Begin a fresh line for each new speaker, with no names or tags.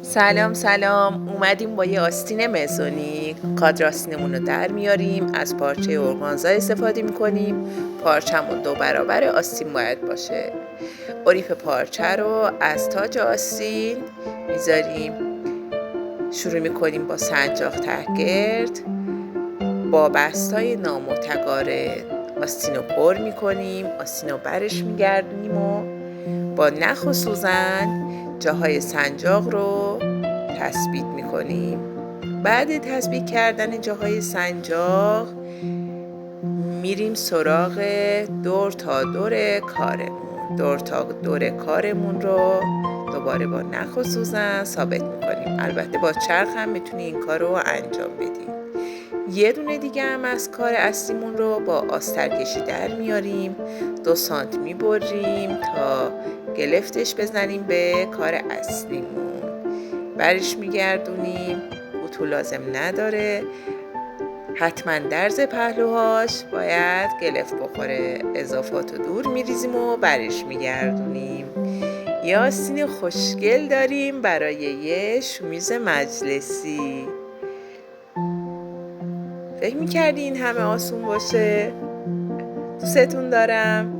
سلام اومدیم با یه آستین مزونیک کادر آستینمون رو در میاریم. از پارچه ارگانزا استفاده میکنیم. پارچمون 2 برابر آستین باید باشه. قریف پارچه رو از تاج آستین میذاریم. شروع میکنیم با سنجاق تهگرد. با بستای نامتقارن آستین رو پر میکنیم. آستین رو برش میگردونیم و با نخ و سوزن جاهای سنجاق رو تثبیت میکنیم. بعد تثبیت کردن جاهای سنجاق میریم سراغ دور تا دور کارمون. دور تا دور کارمون رو دوباره با نخ و سوزن ثابت میکنیم. البته با چرخ هم میتونی این کار رو انجام بدیم. یه دونه دیگه هم از کار اصلیمون رو با آسترکشی در میاریم. 2 سانت میبریم تا گلفتش بزنیم به کار اصلیمون. برش میگردونیم. اتو لازم نداره. حتما درز پهلوهاش باید گلفت بخوره. اضافات رو دور میریزیم و برش میگردونیم. یه آستین خوشگل داریم برای یه شومیز مجلسی. فکر میکردی این همه آسون باشه؟ دوستتون دارم.